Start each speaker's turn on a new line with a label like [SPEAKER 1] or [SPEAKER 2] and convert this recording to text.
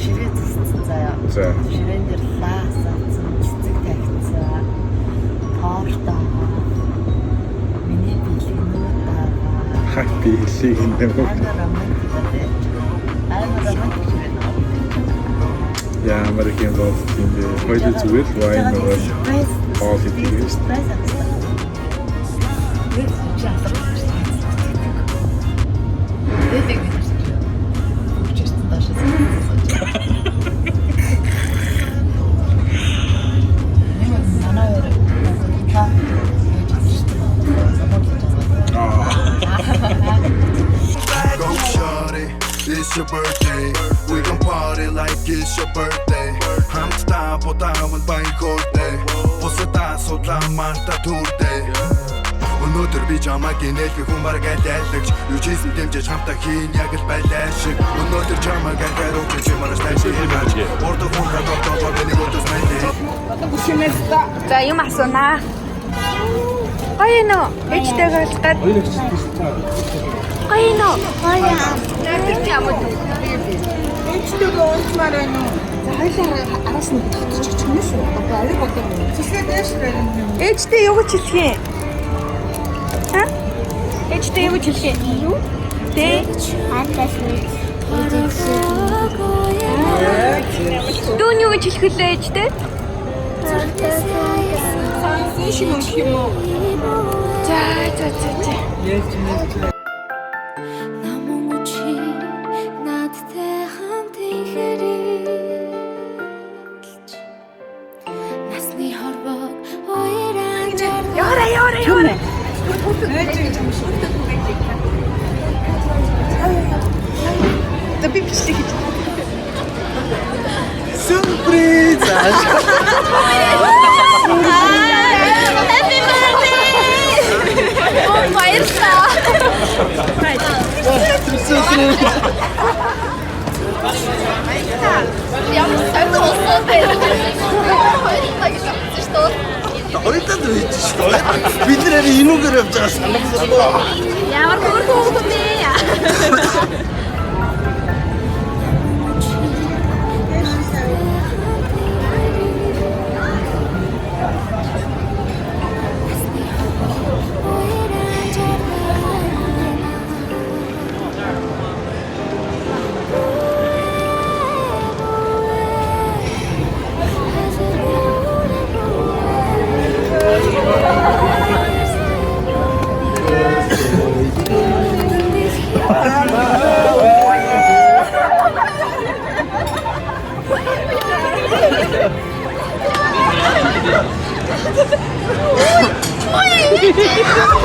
[SPEAKER 1] Ширээ зэсцэн заяа.
[SPEAKER 2] За.
[SPEAKER 1] Ширээн дээр лаас авсан, цэцэг тавьсан. Торта. Миний бэлгэнүүд байгаа.
[SPEAKER 2] Хаппи хэлийг нэмэг.
[SPEAKER 1] Амар романтик дээ. Амар романтик ширээн.
[SPEAKER 2] Ямар их юм бол тийм дээ. Хоёул зүгээр вайн нугаар хоол идэв.
[SPEAKER 3] It's your birthday. We gon' party like it's your birthday. Хамтдаа будаавал баяртай. Бусдаа судлаа марта түрдэй. Өнөөдөр би чамайг нээлгэх хүн бараг айлаалагч. Юу ч хийсэн дэмжиж хамтаа хийн яг л байлаа шиг. Өнөөдөр чамайг ангааруу гэж мараш тайшиг. Ордо хүн радоо миний өдөөс мэйлээ.
[SPEAKER 4] За юм асуунаа. Гоё нөө ээжтэйгээ уулзгаад. Гоё нөө. Гоё. Тэр ямар дүү.
[SPEAKER 5] Ээжтэйгээ уулзмаар байна уу? За хоёлаа араас нь татчих чимээс үү? Баяр бодоо. Цэцгээ дэш байна.
[SPEAKER 4] Ээжтэй юу гэж хэлэх юм? Ха? Ээжтэй юу гэж хэлэх юм? Юу? Тэ.
[SPEAKER 6] Антас нэг.
[SPEAKER 4] Дүүн юу гэж хэлэх вэ ээжтэй?
[SPEAKER 5] Шиг юм уу?
[SPEAKER 4] За. Яра.
[SPEAKER 5] За би бичлэг хийж.
[SPEAKER 1] Сюрприз!
[SPEAKER 4] Happy birthday! Oh, баярлалаа. Ямар сайн болсон бэ? Хоёртаа гэж бодсон шүү дээ.
[SPEAKER 1] Хоёртаа дөрөж шүү дээ. Бид нэр энүүгээр явж байгаа санагдсан.
[SPEAKER 4] Ямар хөөрхөн юм бэ? Ой!